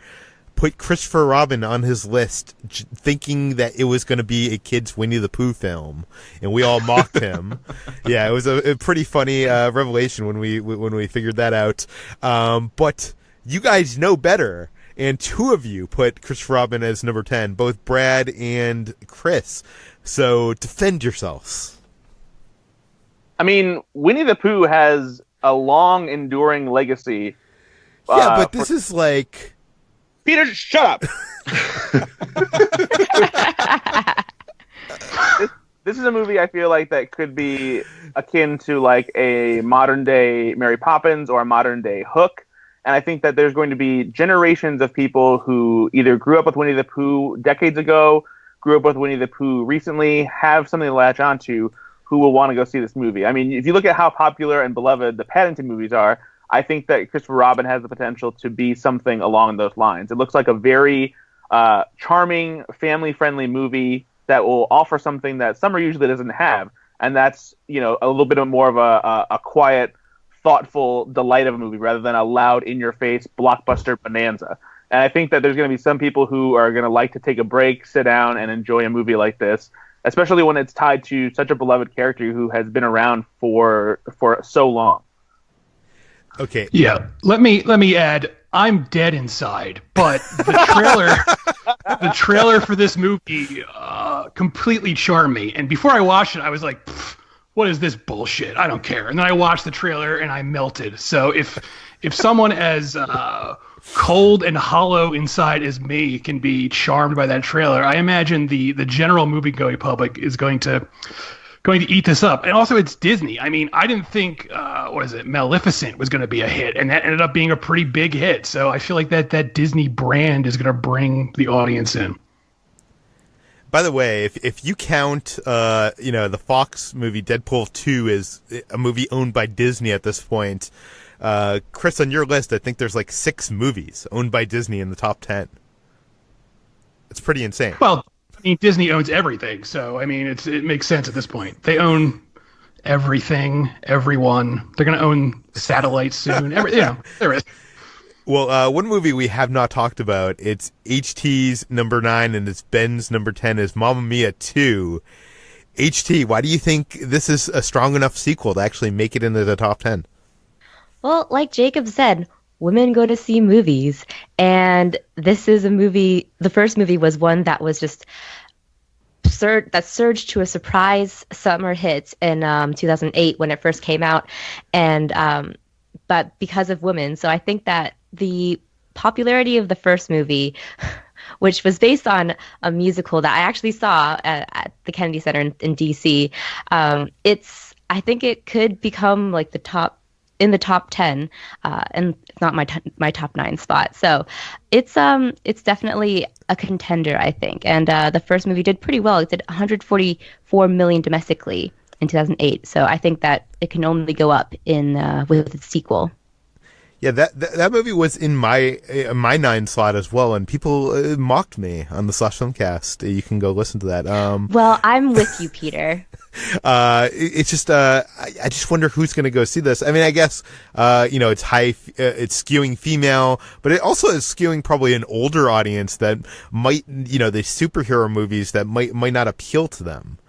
put Christopher Robin on his list thinking that it was going to be a kid's Winnie the Pooh film, and we all mocked him. Yeah, it was a pretty funny revelation when we figured that out. But you guys know better, and two of you put Christopher Robin as number 10, both Brad and Chris. So defend yourselves. I mean, Winnie the Pooh has a long, enduring legacy. Yeah, but this is like... Peter, shut up! This is a movie I feel like that could be akin to like a modern-day Mary Poppins or a modern-day Hook. And I think that there's going to be generations of people who either grew up with Winnie the Pooh decades ago, grew up with Winnie the Pooh recently, have something to latch onto, who will want to go see this movie. I mean, if you look at how popular and beloved the Paddington movies are, I think that Christopher Robin has the potential to be something along those lines. It looks like a very charming, family-friendly movie that will offer something that summer usually doesn't have, and that's, you know, a little bit more of a quiet, thoughtful delight of a movie rather than a loud, in-your-face blockbuster bonanza. And I think that there's going to be some people who are going to like to take a break, sit down, and enjoy a movie like this, especially when it's tied to such a beloved character who has been around for so long. Okay. Yeah. Let me add, I'm dead inside, but the trailer for this movie completely charmed me. And before I watched it, I was like, what is this bullshit? I don't care. And then I watched the trailer and I melted. So if someone as cold and hollow inside as me can be charmed by that trailer, I imagine the general movie-going public is going to eat this up. And also, it's Disney. I mean, I didn't think Maleficent was going to be a hit, and that ended up being a pretty big hit. So I feel like that Disney brand is going to bring the audience in. By the way, if you count, the Fox movie Deadpool 2 is a movie owned by Disney at this point, Chris, on your list, I think there's like 6 movies owned by Disney in the top 10. It's pretty insane. Well, I mean, Disney owns everything, so I mean, it makes sense at this point. They own everything, everyone. They're going to own satellites soon. There is. Well, one movie we have not talked about, it's HT's number 9 and it's Ben's number 10, is Mamma Mia 2. HT, why do you think this is a strong enough sequel to actually make it into the top 10? Well, like Jacob said, women go to see movies, and this is a movie, the first movie was one that was just surged to a surprise summer hit in 2008 when it first came out, and but because of women. So I think that the popularity of the first movie, which was based on a musical that I actually saw at the Kennedy Center in DC, I think it could become like the top 10, and it's not my top 9 spot. So it's definitely a contender, I think. And the first movie did pretty well. It did 144 million domestically in 2008. So I think that it can only go up with its sequel. Yeah, that movie was in my 9 slot as well, and people mocked me on the Slash Filmcast. You can go listen to that. Well, I'm with you, Peter. It's just I just wonder who's going to go see this. I mean, I guess it's it's skewing female, but it also is skewing probably an older audience that might the superhero movies that might not appeal to them.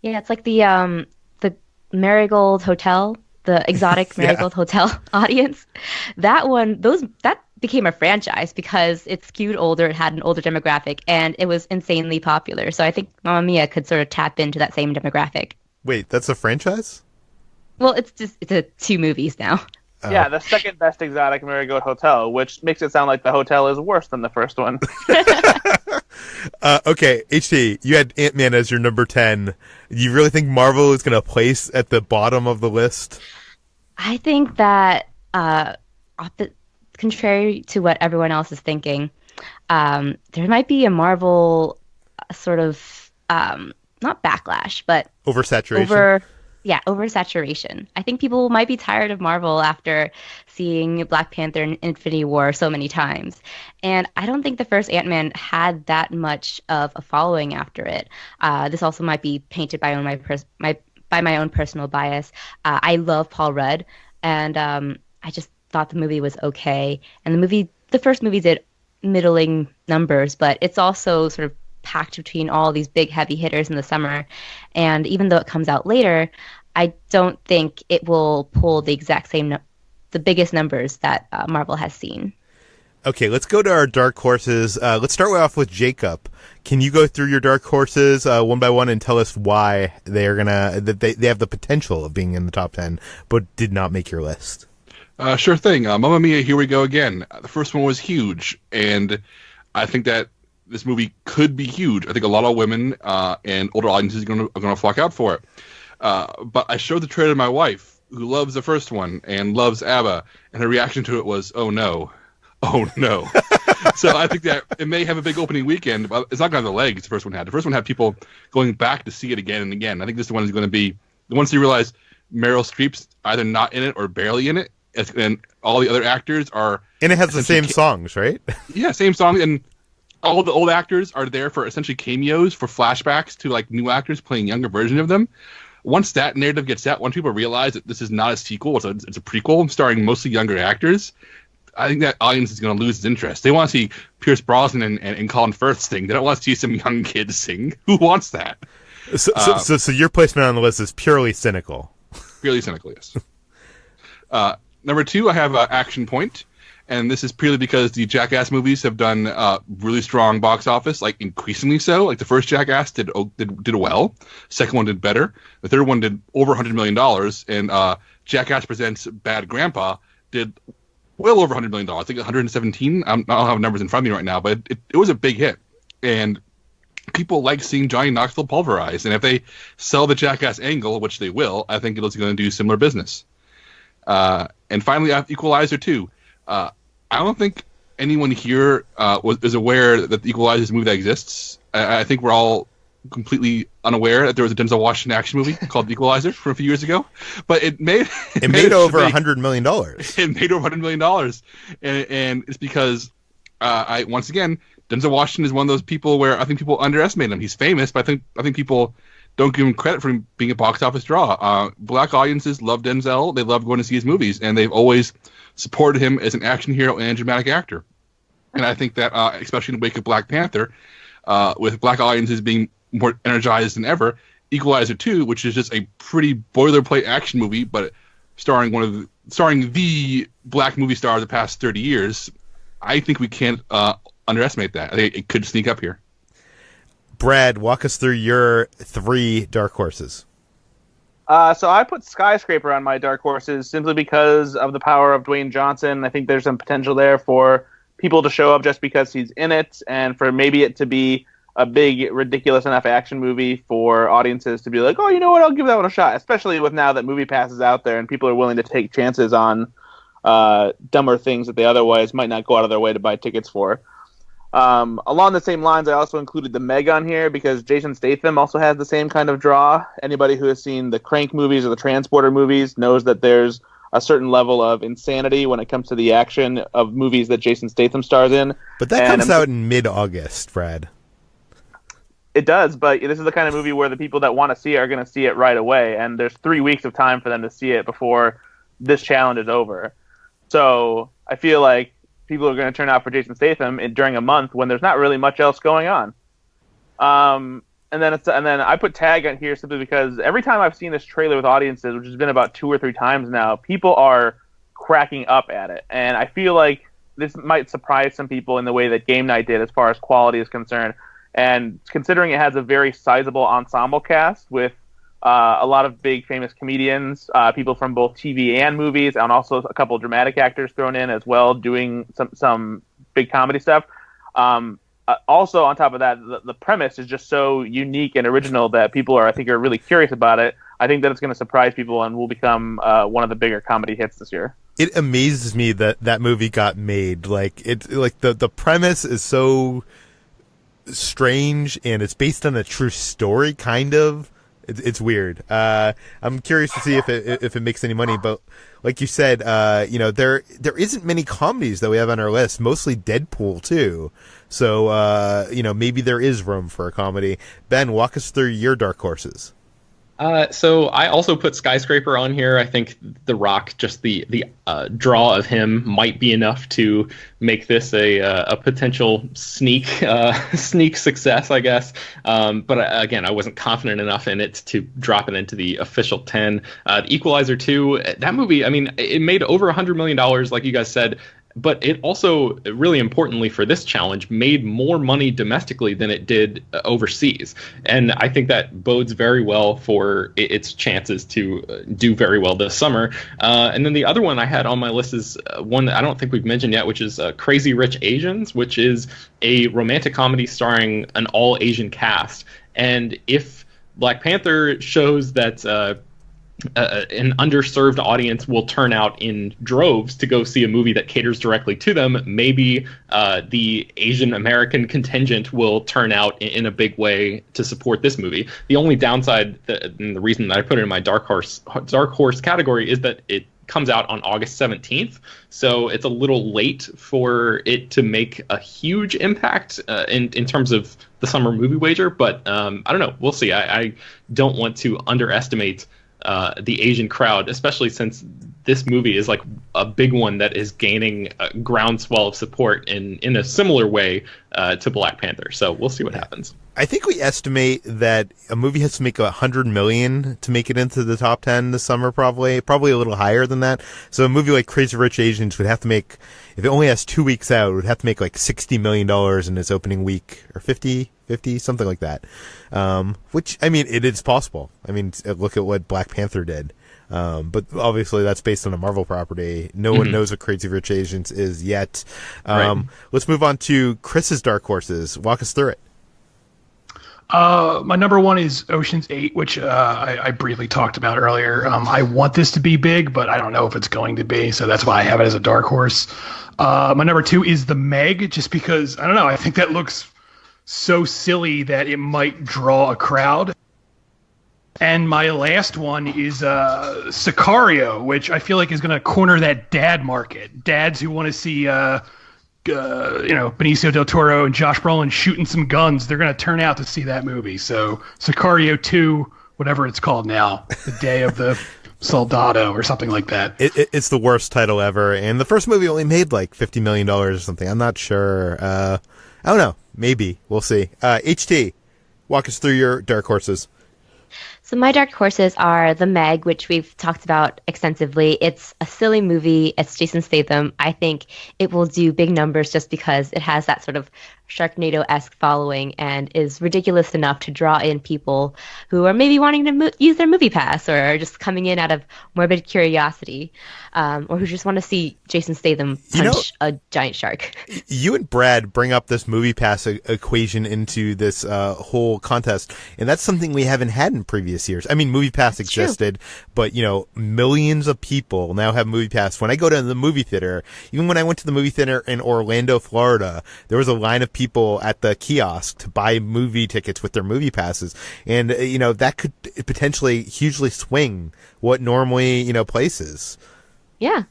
Yeah, it's like the Marigold Hotel. The exotic Marigold Hotel audience. That became a franchise because it skewed older, it had an older demographic, and it was insanely popular. So I think Mamma Mia could sort of tap into that same demographic. Wait, that's a franchise? Well, it's 2 movies now. Yeah, the second best exotic marigold hotel, which makes it sound like the hotel is worse than the first one. Okay, HT, you had Ant-Man as your number 10. You really think Marvel is going to place at the bottom of the list? I think that, contrary to what everyone else is thinking, there might be a Marvel sort of, not backlash, but oversaturation. Oversaturation. I think people might be tired of Marvel after seeing Black Panther and Infinity War so many times. And I don't think the first Ant-Man had that much of a following after it. This also might be painted by my own personal bias. I love Paul Rudd, and I just thought the movie was okay. And the first movie did middling numbers, but it's also sort of packed between all these big heavy hitters in the summer. And even though it comes out later, I don't think it will pull the exact same, the biggest numbers that Marvel has seen. Okay, let's go to our dark horses. Let's start off with Jacob. Can you go through your dark horses one by one and tell us why they have the potential of being in the top 10, but did not make your list? Sure thing. Mamma Mia, Here We Go Again. The first one was huge, and I think that this movie could be huge. I think a lot of women and older audiences are going to flock out for it. But I showed the trailer to my wife, who loves the first one and loves ABBA, and her reaction to it was, "Oh no, oh no." So I think that it may have a big opening weekend, but it's not going to have the legs the first one had. The first one had people going back to see it again and again. I think this one is going to be once you realize Meryl Streep's either not in it or barely in it, and all the other actors are. And it has the same songs, right? Yeah, same songs, and all the old actors are there for essentially cameos, for flashbacks to like new actors playing younger version of them. Once that narrative gets set, once people realize that this is not a sequel, it's a prequel starring mostly younger actors, I think that audience is going to lose its interest. They want to see Pierce Brosnan and Colin Firth sing. They don't want to see some young kids sing. Who wants that? So your placement on the list is purely cynical. Purely cynical, yes. Number 2, I have Action Point. And this is purely because the Jackass movies have done really strong box office, like increasingly so. Like the first Jackass did well, second one did better, the third one did over $100 million, and Jackass Presents Bad Grandpa did well over $100 million. I think 117. I don't have numbers in front of me right now, but it was a big hit, and people like seeing Johnny Knoxville pulverized. And if they sell the Jackass angle, which they will, I think it's going to do similar business. And finally, I have Equalizer 2. I don't think anyone here is aware that the Equalizer is a movie that exists. I think we're all completely unaware that there was a Denzel Washington action movie called Equalizer from a few years ago. But it made over $100 million. It made over $100 million, and it's because once again, Denzel Washington is one of those people where I think people underestimate him. He's famous, but I think people don't give him credit for him being a box office draw. Black audiences love Denzel. They love going to see his movies, and they've always supported him as an action hero and dramatic actor. And I think that, especially in the wake of Black Panther, with black audiences being more energized than ever, Equalizer 2, which is just a pretty boilerplate action movie, but starring the black movie star of the past 30 years, I think we can't underestimate that. I think it could sneak up here. Brad, walk us through your 3 dark horses. So I put Skyscraper on my dark horses simply because of the power of Dwayne Johnson. I think there's some potential there for people to show up just because he's in it, and for maybe it to be a big, ridiculous enough action movie for audiences to be like, oh, you know what, I'll give that one a shot, especially with now that MoviePass is out there and people are willing to take chances on dumber things that they otherwise might not go out of their way to buy tickets for. Along the same lines, I also included the Meg on here because Jason Statham also has the same kind of draw. Anybody who has seen the Crank movies or the Transporter movies knows that there's a certain level of insanity when it comes to the action of movies that Jason Statham stars in. But that comes out in mid-August, Brad. It does, but this is the kind of movie where the people that want to see it are going to see it right away, and there's 3 weeks of time for them to see it before this challenge is over. So I feel like people are going to turn out for Jason Statham during a month when there's not really much else going on. And then I put Tag on here simply because every time I've seen this trailer with audiences, which has been about 2 or 3 times now, people are cracking up at it. And I feel like this might surprise some people in the way that Game Night did as far as quality is concerned. And considering it has a very sizable ensemble cast with a lot of big famous comedians, people from both TV and movies, and also a couple of dramatic actors thrown in as well, doing some big comedy stuff. Also, on top of that, the premise is just so unique and original that people I think are really curious about it. I think that it's going to surprise people and will become one of the bigger comedy hits this year. It amazes me that movie got made. Like the premise is so strange, and it's based on a true story, kind of. It's weird. I'm curious to see if it makes any money, but like you said, there isn't many comedies that we have on our list. Mostly Deadpool too. So maybe there is room for a comedy. Ben, walk us through your dark horses. So I also put Skyscraper on here. I think The Rock, just the draw of him might be enough to make this a potential sneak success, I guess. But again, I wasn't confident enough in it to drop it into the official 10. The Equalizer 2, that movie, I mean, it made over $100 million, like you guys said. But it also, really importantly for this challenge, made more money domestically than it did overseas. And I think that bodes very well for its chances to do very well this summer. And then the other one I had on my list is one that I don't think we've mentioned yet, which is Crazy Rich Asians, which is a romantic comedy starring an all-Asian cast. And if Black Panther shows that an underserved audience will turn out in droves to go see a movie that caters directly to them, maybe the Asian American contingent will turn out in a big way to support this movie. The only downside, and the reason that I put it in my dark horse category, is that it comes out on August 17th, so it's a little late for it to make a huge impact in terms of the summer movie wager, but I don't know. We'll see. I don't want to underestimate the Asian crowd, especially since this movie is like a big one that is gaining a groundswell of support in a similar way to Black Panther. So we'll see what happens. I think we estimate that a movie has to make $100 million to make it into the top 10 this summer, probably a little higher than that. So a movie like Crazy Rich Asians would have to make, if it only has 2 weeks out, it would have to make like $60 million in its opening week, or 50, something like that. Which, I mean, it is possible. I mean, look at what Black Panther did. But obviously that's based on a Marvel property. No one knows what Crazy Rich Asians is yet. Right. Let's move on to Chris's dark horses. Walk us through it. My number one is Ocean's 8, which I briefly talked about earlier. I want this to be big, but I don't know if it's going to be, so that's why I have it as a dark horse. My number two is The Meg, just because, I don't know, I think that looks so silly that it might draw a crowd. And my last one is Sicario, which I feel like is going to corner that dad market. Dads who want to see Benicio del Toro and Josh Brolin shooting some guns, they're going to turn out to see that movie. So Sicario 2, whatever it's called now, The Day of the Soldado or something like that. It's the worst title ever, and the first movie only made like $50 million or something. I'm not sure. I don't know. Maybe. We'll see. HT, walk us through your dark horses. So my dark horses are The Meg, which we've talked about extensively. It's a silly movie. It's Jason Statham. I think it will do big numbers just because it has that sort of Sharknado-esque following and is ridiculous enough to draw in people who are maybe wanting to use their movie pass or are just coming in out of morbid curiosity, or who just want to see Jason Statham punch a giant shark. You and Brad bring up this movie pass equation into this whole contest, and that's something we haven't had in previous years. I mean, movie pass existed, but millions of people now have movie pass. When I go to the movie theater, even when I went to the movie theater in Orlando, Florida, there was a line of people at the kiosk to buy movie tickets with their movie passes, and that could potentially hugely swing what normally places. Yeah,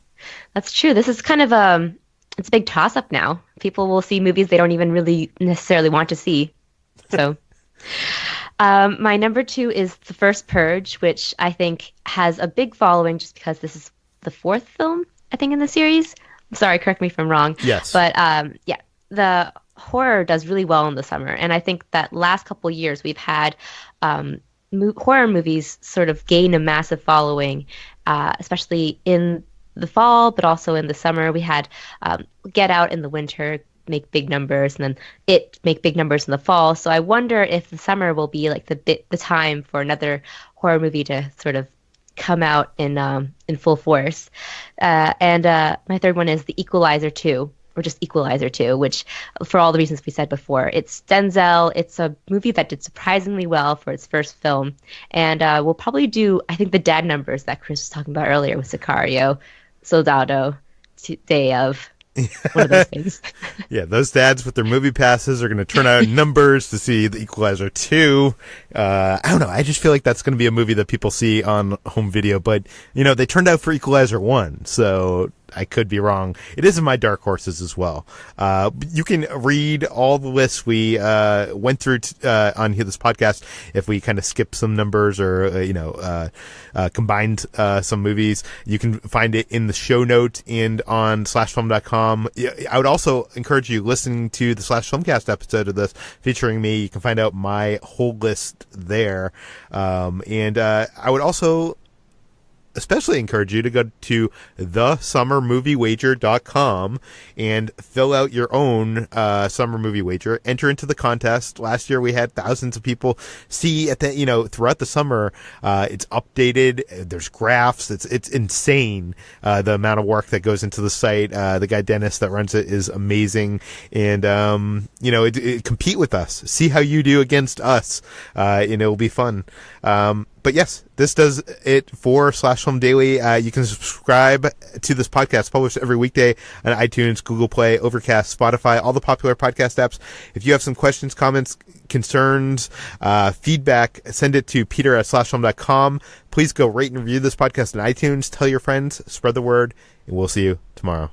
that's true. This is kind of it's a big toss up now. People will see movies they don't even really necessarily want to see. So my number two is The First Purge, which I think has a big following just because this is the fourth film, I think, in the series. I'm sorry, correct me if I'm wrong. Yes. But the horror does really well in the summer, and I think that last couple of years we've had horror movies sort of gain a massive following, especially in the fall, but also in the summer. We had Get Out in the winter, make big numbers, and then it make big numbers in the fall. So I wonder if the summer will be like the time for another horror movie to sort of come out in full force. And my third one is The Equalizer 2, or just Equalizer 2, which, for all the reasons we said before, it's Denzel. It's a movie that did surprisingly well for its first film, and we'll probably do, I think, the dad numbers that Chris was talking about earlier with Sicario, Soldado, Day of. One of those things. Yeah, those dads with their movie passes are going to turn out numbers to see The Equalizer 2. I don't know. I just feel like that's going to be a movie that people see on home video. But, they turned out for Equalizer 1, so I could be wrong. It is in my dark horses as well. You can read all the lists we went through on this podcast if we kind of skip some numbers or, combined some movies. You can find it in the show notes and on slashfilm.com. I would also encourage you listening to the Slash Filmcast episode of this featuring me. You can find out my whole list there. And I would also especially encourage you to go to thesummermoviewager.com and fill out your own summer movie wager. Enter into the contest. Last year we had thousands of people see at the throughout the summer. It's updated. There's graphs. It's insane the amount of work that goes into the site. The guy Dennis that runs it is amazing, and compete with us. See how you do against us. It'll be fun. But yes, this does it for Slash Film Daily. You can subscribe to this podcast published every weekday on iTunes, Google Play, Overcast, Spotify, all the popular podcast apps. If you have some questions, comments, concerns, feedback, send it to peter@slashfilm.com. Please go rate and review this podcast on iTunes. Tell your friends, spread the word, and we'll see you tomorrow.